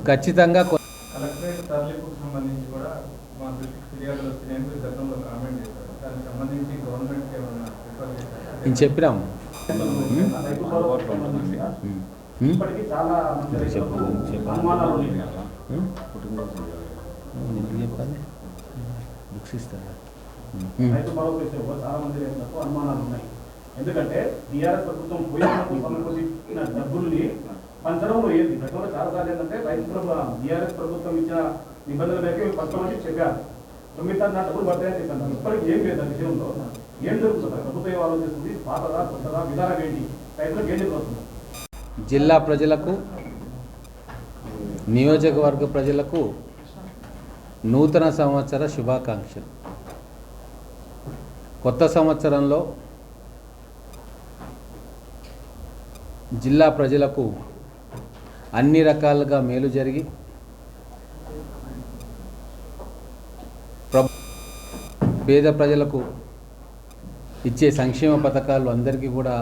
ఖచ్చితంగా కలెక్టరేట్ తరలింపుకు సంబంధించి కూడా మా దృష్టికి ఫిర్యాదులు వచ్చినాయని మీరు గతంలో కామెంట్ చేశారు. దానికి సంబంధించి గవర్నమెంట్కి ఏమైనా రిఫర్ చేశారు? నేను చెప్పినాము. బుక్స్ ఇస్తారా? రైతు భరోసా విషయంలో చాలా మంది రైతులకు అనుమానాలు ఉన్నాయి. ఎందుకంటే టీఆర్ఎస్ ప్రభుత్వం పోయిన డబ్బుల్ని పంచడంలో ఏంది గతంలో చాలా సార్లు ఏంటంటే టీఆర్ఎస్ ప్రభుత్వం ఇచ్చిన నిబంధనల మేరకు పంచమని చెప్పారు. 9 సార్లు నా డబ్బులు పడతాయని చెప్పాను. ఇప్పటికీ ఏం లేదు ఆ విషయంలో. ఏం జరుగుతుంది? ప్రభుత్వం ఏం ఆలోచిస్తుంది? పాతదా కొత్తదా విధానం ఏంటి? రైతులకు ఏం జరుగుతుంది? జిల్లా ప్రజలకు, నియోజకవర్గ ప్రజలకు నూతన సంవత్సర శుభాకాంక్షలు. కొత్త సంవత్సరంలో జిల్లా ప్రజలకు అన్ని రకాలుగా మేలు జరిగి పేద ప్రజలకు ఇచ్చే సంక్షేమ పథకాలు అందరికీ కూడా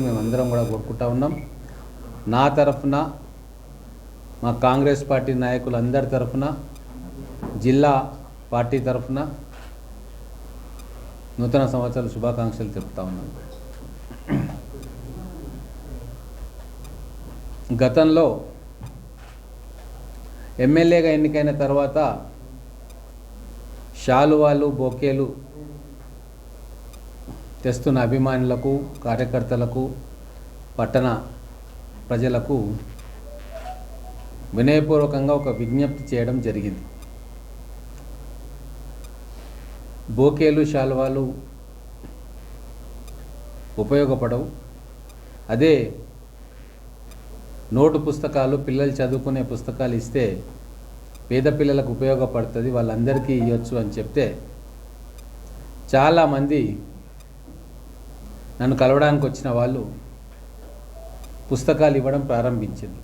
మేమందరం కూడా కోరుకుంటా ఉన్నాం. నా తరఫున, మా కాంగ్రెస్ పార్టీ నాయకులందరి తరఫున, జిల్లా పార్టీ తరఫున నూతన సంవత్సర శుభాకాంక్షలు తెలుపుతా ఉన్నాను. గతంలో ఎమ్మెల్యేగా ఎన్నికైన తర్వాత శాలువాలు, బొకేలు తెస్తున్న అభిమానులకు, కార్యకర్తలకు, పట్టణ ప్రజలకు వినయపూర్వకంగా ఒక విజ్ఞప్తి చేయడం జరిగింది. బొకేలు, శాలువాలు ఉపయోగపడవు. అదే నోటు పుస్తకాలు, పిల్లలు చదువుకునే పుస్తకాలు ఇస్తే పేద పిల్లలకు ఉపయోగపడుతుంది, వాళ్ళందరికీ ఇవ్వచ్చు అని చెప్తే చాలామంది నన్ను కలవడానికి వచ్చిన వాళ్ళు పుస్తకాలు ఇవ్వడం ప్రారంభించింది.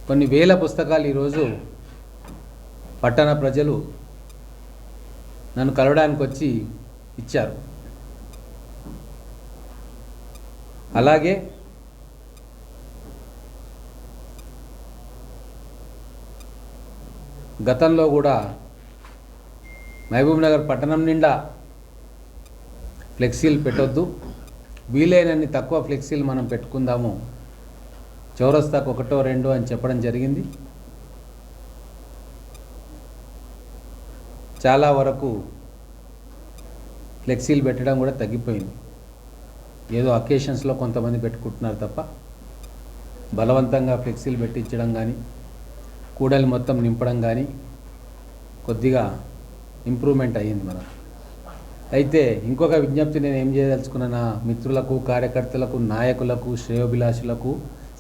కొన్ని వేల పుస్తకాలు ఈరోజు పట్టణ ప్రజలు నన్ను కలవడానికి వచ్చి ఇచ్చారు. అలాగే గతంలో కూడా మహబూబ్ నగర్ పట్టణం నిండా ఫ్లెక్సీలు పెట్టొద్దు, వీలైనన్ని తక్కువ ఫ్లెక్సీలు మనం పెట్టుకుందాము, చౌరస్తాకు 1, 2 అని చెప్పడం జరిగింది. చాలా వరకు ఫ్లెక్సీలు పెట్టడం కూడా తగ్గిపోయింది. ఏదో అకేషన్స్లో కొంతమంది పెట్టుకుంటున్నారు తప్ప బలవంతంగా ఫ్లెక్సీలు పెట్టించడం కానీ, కూడలి మొత్తం నింపడం కానీ కొద్దిగా ఇంప్రూవ్మెంట్ అయ్యింది మనం. అయితే ఇంకొక విజ్ఞప్తి నేను ఏం చేయదలుచుకున్న నా మిత్రులకు, కార్యకర్తలకు, నాయకులకు, శ్రేయోభిలాషులకు,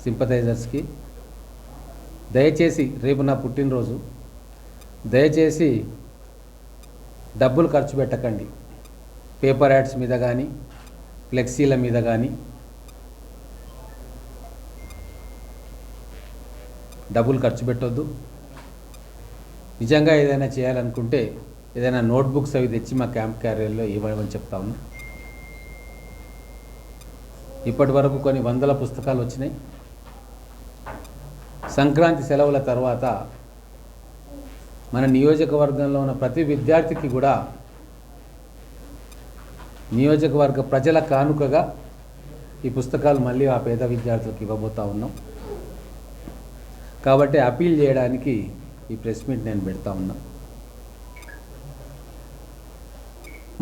సింపథైజర్స్కి, దయచేసి రేపు నా పుట్టినరోజు, దయచేసి డబ్బులు ఖర్చు పెట్టకండి. పేపర్ యాడ్స్ మీద కానీ, ఫ్లెక్సీల మీద కానీ డబ్బులు ఖర్చు పెట్టొద్దు. నిజంగా ఏదైనా చేయాలనుకుంటే ఏదైనా నోట్బుక్స్ అవి తెచ్చి మా క్యాంప్ క్యారియర్లో ఇవ్వమని చెప్తా ఉన్నా. ఇప్పటి వరకు కొన్ని వందల పుస్తకాలు వచ్చినాయి. సంక్రాంతి సెలవుల తర్వాత మన నియోజకవర్గంలో ఉన్న ప్రతి విద్యార్థికి కూడా నియోజకవర్గ ప్రజల కానుకగా ఈ పుస్తకాలు మళ్ళీ ఆ పేద విద్యార్థులకు ఇవ్వబోతా ఉన్నాం. కాబట్టి అపీల్ చేయడానికి ఈ ప్రెస్ మీట్ నేను పెడతా ఉన్నా.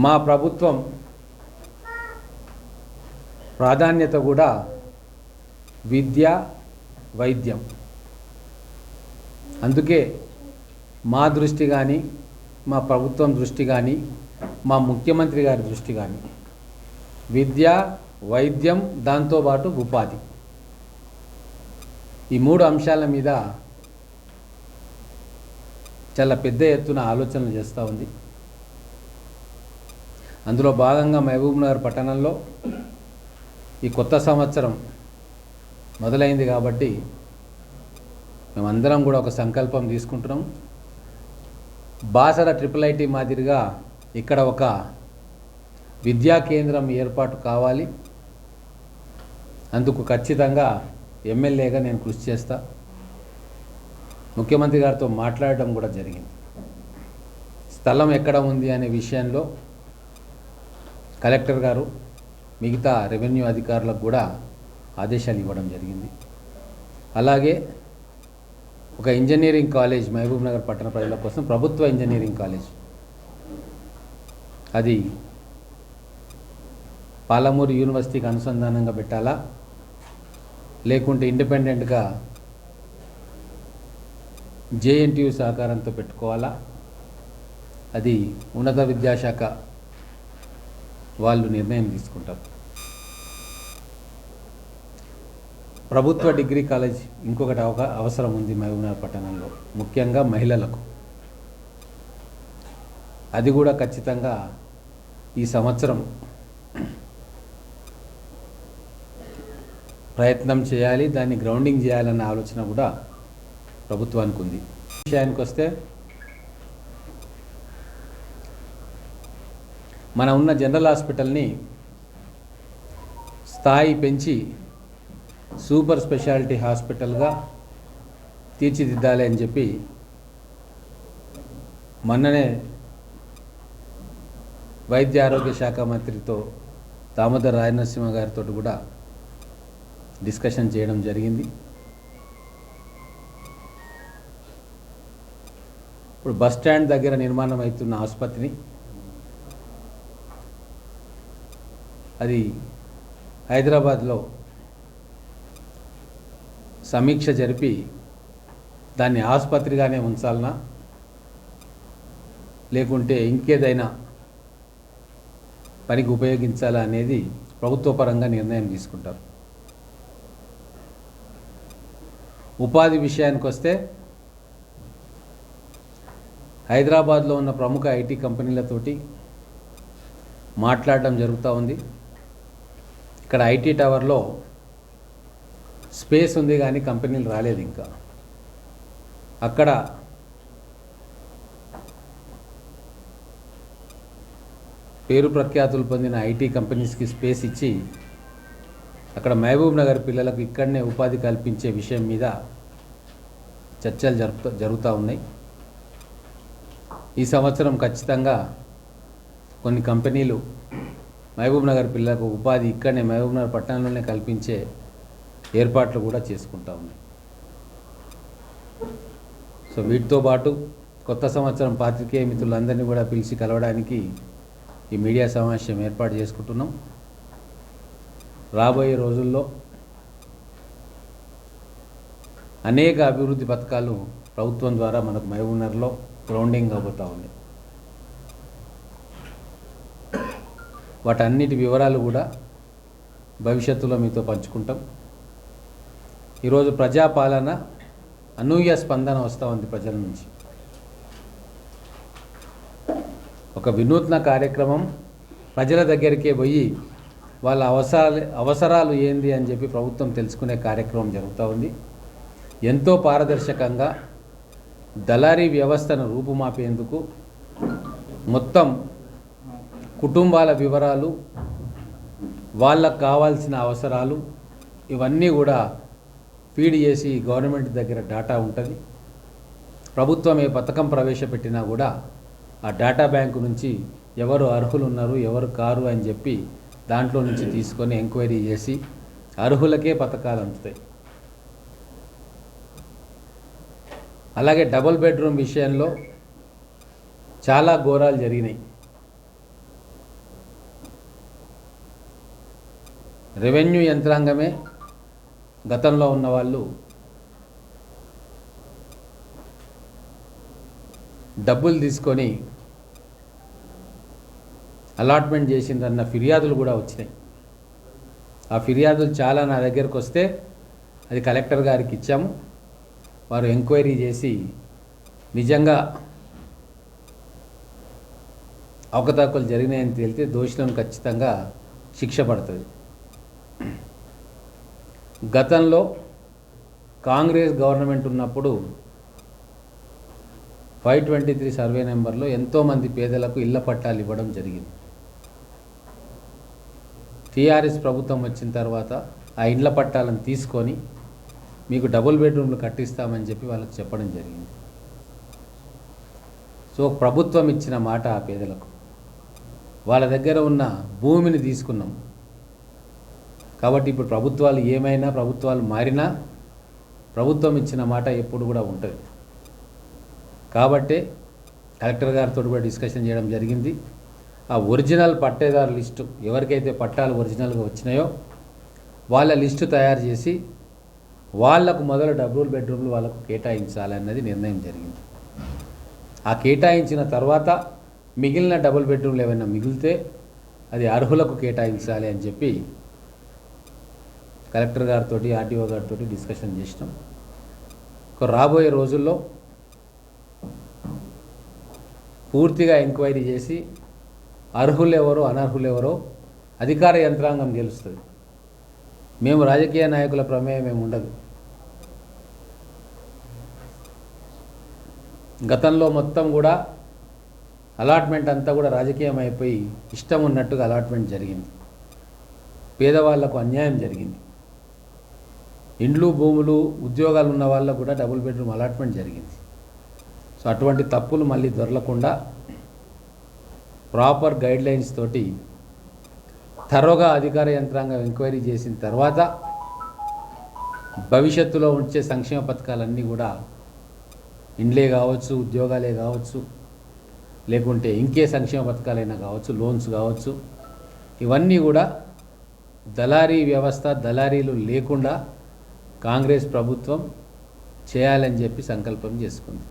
మా ప్రభుత్వం ప్రాధాన్యత కూడా విద్య, వైద్యం. అందుకే మా దృష్టి కానీ, మా ప్రభుత్వం దృష్టి కానీ, మా ముఖ్యమంత్రి గారి దృష్టి కానీ విద్య, వైద్యం, దాంతోపాటు ఉపాధి, ఈ 3 అంశాల మీద చాలా పెద్ద ఎత్తున ఆలోచనలు చేస్తూ ఉంది. అందులో భాగంగా మహబూబ్ నగర్ పట్టణంలో ఈ కొత్త సంవత్సరం మొదలైంది కాబట్టి మేమందరం కూడా ఒక సంకల్పం తీసుకుంటున్నాం. బాసర IIIT మాదిరిగా ఇక్కడ ఒక విద్యా కేంద్రం ఏర్పాటు కావాలి. అందుకు ఖచ్చితంగా ఎమ్మెల్యేగా నేను కృషి చేస్తా. ముఖ్యమంత్రి గారితో మాట్లాడడం కూడా జరిగింది. స్థలం ఎక్కడ ఉంది అనే విషయంలో కలెక్టర్ గారు మిగతా రెవెన్యూ అధికారులకు కూడా ఆదేశాలు ఇవ్వడం జరిగింది. అలాగే ఒక ఇంజనీరింగ్ కాలేజ్ మహబూబ్ నగర్ పట్టణ ప్రజల కోసం ప్రభుత్వ ఇంజనీరింగ్ కాలేజ్ అది పాలమూరు యూనివర్సిటీకి అనుసంధానంగా పెట్టాలా, లేకుంటే ఇండిపెండెంట్గా జేఎన్టీయూ సహకారంతో పెట్టుకోవాలా, అది ఉన్నత విద్యాశాఖ వాళ్ళు నిర్ణయం తీసుకుంటారు. ప్రభుత్వ డిగ్రీ కాలేజ్ ఇంకొకటి అవసరం ఉంది మహబూబ్నగర్ పట్టణంలో, ముఖ్యంగా మహిళలకు. అది కూడా ఖచ్చితంగా ఈ సంవత్సరం ప్రయత్నం చేయాలి, దాన్ని గ్రౌండింగ్ చేయాలన్న ఆలోచన కూడా ప్రభుత్వానికి ఉంది. విషయానికి వస్తే మన ఉన్న జనరల్ హాస్పిటల్ని స్థాయి పెంచి సూపర్ స్పెషాలిటీ హాస్పిటల్గా తీర్చిదిద్దాలి అని చెప్పి మొన్ననే వైద్య ఆరోగ్య శాఖ మంత్రితో దామోదర్ రాయనరసింహ గారితో కూడా డిస్కషన్ చేయడం జరిగింది. ఇప్పుడు బస్ స్టాండ్ దగ్గర నిర్మాణం అవుతున్న ఆసుపత్రిని అది హైదరాబాద్లో సమీక్ష జరిపి దాన్ని ఆసుపత్రిగానే ఉంచాలనా లేకుంటే ఇంకేదైనా పనికి ఉపయోగించాలా అనేది ప్రభుత్వ పరంగా నిర్ణయం తీసుకుంటారు. ఉపాధి విషయానికి వస్తే హైదరాబాద్లో ఉన్న ప్రముఖ ఐటీ కంపెనీలతోటి మాట్లాడడం జరుగుతూ ఉంది. ఇక్కడ ఐటీ టవర్లో స్పేస్ ఉంది కానీ కంపెనీలు రాలేదు. ఇంకా అక్కడ పేరు ప్రఖ్యాతులు పొందిన ఐటీ కంపెనీస్కి స్పేస్ ఇచ్చి అక్కడ మహబూబ్ నగర్ పిల్లలకు ఇక్కడనే ఉపాధి కల్పించే విషయం మీద చర్చలు జరుగుతూ ఉన్నాయి. ఈ సంవత్సరం ఖచ్చితంగా కొన్ని కంపెనీలు మహబూబ్ నగర్ పిల్లలకు ఉపాధి ఇక్కడనే మహబూబ్ నగర్ పట్టణంలోనే కల్పించే ఏర్పాట్లు కూడా చేసుకుంటూ ఉన్నాయి. సో వీటితో పాటు కొత్త సంవత్సరం పాత్రికేయ మిత్రులందరినీ కూడా పిలిచి కలవడానికి ఈ మీడియా సమావేశం ఏర్పాటు చేసుకుంటున్నాం. రాబోయే రోజుల్లో అనేక అభివృద్ధి పథకాలు ప్రభుత్వం ద్వారా మనకు మహబూబ్నగర్లో గ్రౌండింగ్ అవబోతూ ఉంది. వాటన్నిటి వివరాలు కూడా భవిష్యత్తులో మీతో పంచుకుంటాం. ఈరోజు ప్రజాపాలన అనూహ్య స్పందన వస్తూ ఉంది ప్రజల నుంచి. ఒక వినూత్న కార్యక్రమం ప్రజల దగ్గరికే పోయి వాళ్ళ అవసరాలు ఏంది అని చెప్పి ప్రభుత్వం తెలుసుకునే కార్యక్రమం జరుగుతూ ఉంది. ఎంతో పారదర్శకంగా దళారీ వ్యవస్థను రూపుమాపేందుకు మొత్తం కుటుంబాల వివరాలు, వాళ్ళకు కావాల్సిన అవసరాలు ఇవన్నీ కూడా ఫీడ్ చేసి గవర్నమెంట్ దగ్గర డేటా ఉంటుంది. ప్రభుత్వం ఏ పథకం ప్రవేశపెట్టినా కూడా ఆ డేటా బ్యాంకు నుంచి ఎవరు అర్హులు ఉన్నారు ఎవరు కారు అని చెప్పి దాంట్లో నుంచి తీసుకొని ఎంక్వైరీ చేసి అర్హులకే పథకాలు అందుతాయి. అలాగే డబుల్ బెడ్రూమ్ విషయంలో చాలా ఘోరాలు జరిగినాయి. రెవెన్యూ యంత్రాంగమే గతంలో ఉన్న వాళ్ళు డబ్బులు తీసుకొని అలాట్మెంట్ చేసిందన్న ఫిర్యాదులు కూడా వచ్చినాయి. ఆ ఫిర్యాదులు చాలా నా దగ్గరకు వస్తే అది కలెక్టర్ గారికి ఇచ్చాము. వారు ఎంక్వైరీ చేసి నిజంగా అవకతవకలు జరిగినాయని తేలితే దోషులను ఖచ్చితంగా శిక్ష పడుతుంది. గతంలో కాంగ్రెస్ గవర్నమెంట్ ఉన్నప్పుడు 523 సర్వే నెంబర్లో ఎంతోమంది పేదలకు ఇళ్ల పట్టాలు ఇవ్వడం జరిగింది. టీఆర్ఎస్ ప్రభుత్వం వచ్చిన తర్వాత ఆ ఇండ్ల పట్టాలను తీసుకొని మీకు డబుల్ బెడ్రూమ్లు కట్టిస్తామని చెప్పి వాళ్ళకి చెప్పడం జరిగింది. సో ప్రభుత్వం ఇచ్చిన మాట ఆ పేదలకు, వాళ్ళ దగ్గర ఉన్న భూమిని తీసుకున్నాం. కాబట్టి ఇప్పుడు ప్రభుత్వాలు ఏమైనా, ప్రభుత్వాలు మారినా ప్రభుత్వం ఇచ్చిన మాట ఎప్పుడు కూడా ఉంటుంది. కాబట్టే కలెక్టర్ గారితో కూడా డిస్కషన్ చేయడం జరిగింది. ఆ ఒరిజినల్ పట్టేదారు లిస్టు, ఎవరికైతే పట్టాలు ఒరిజినల్గా వచ్చినాయో వాళ్ళ లిస్టు తయారు చేసి వాళ్లకు మొదలు డబుల్ బెడ్రూమ్లు వాళ్ళకు కేటాయించాలన్నది నిర్ణయం జరిగింది. ఆ కేటాయించిన తర్వాత మిగిలిన డబుల్ బెడ్రూమ్లు ఏమైనా మిగిలితే అది అర్హులకు కేటాయించాలి అని చెప్పి కలెక్టర్ గారితో, ఆర్టీఓ గారితో డిస్కషన్ చేసినాం. రాబోయే రోజుల్లో పూర్తిగా ఎంక్వైరీ చేసి అర్హులెవరో అనర్హులెవరో అధికార యంత్రాంగం గెలుస్తుంది. మేము రాజకీయ నాయకుల ప్రమేయం ఏమి ఉండదు. గతంలో మొత్తం కూడా అలాట్మెంట్ అంతా కూడా రాజకీయం అయిపోయి ఇష్టం ఉన్నట్టుగా అలాట్మెంట్ జరిగింది. పేదవాళ్లకు అన్యాయం జరిగింది. ఇండ్లు, భూములు, ఉద్యోగాలు ఉన్న వాళ్ళకు కూడా డబుల్ బెడ్రూమ్ అలాట్మెంట్ జరిగింది. సో అటువంటి తప్పులు మళ్ళీ దొరలకుండా ప్రాపర్ గైడ్లైన్స్ తోటి థరోగా అధికార యంత్రాంగం ఎంక్వైరీ చేసిన తర్వాత భవిష్యత్తులో ఉంచే సంక్షేమ పథకాలన్నీ కూడా ఇండ్లే కావచ్చు, ఉద్యోగాలే కావచ్చు, లేకుంటే ఇంకే సంక్షేమ పథకాలైనా కావచ్చు, లోన్స్ కావచ్చు, ఇవన్నీ కూడా దళారీ వ్యవస్థ, దళారీలు లేకుండా కాంగ్రెస్ ప్రభుత్వం చేయాలని చెప్పి సంకల్పం చేసుకుంది.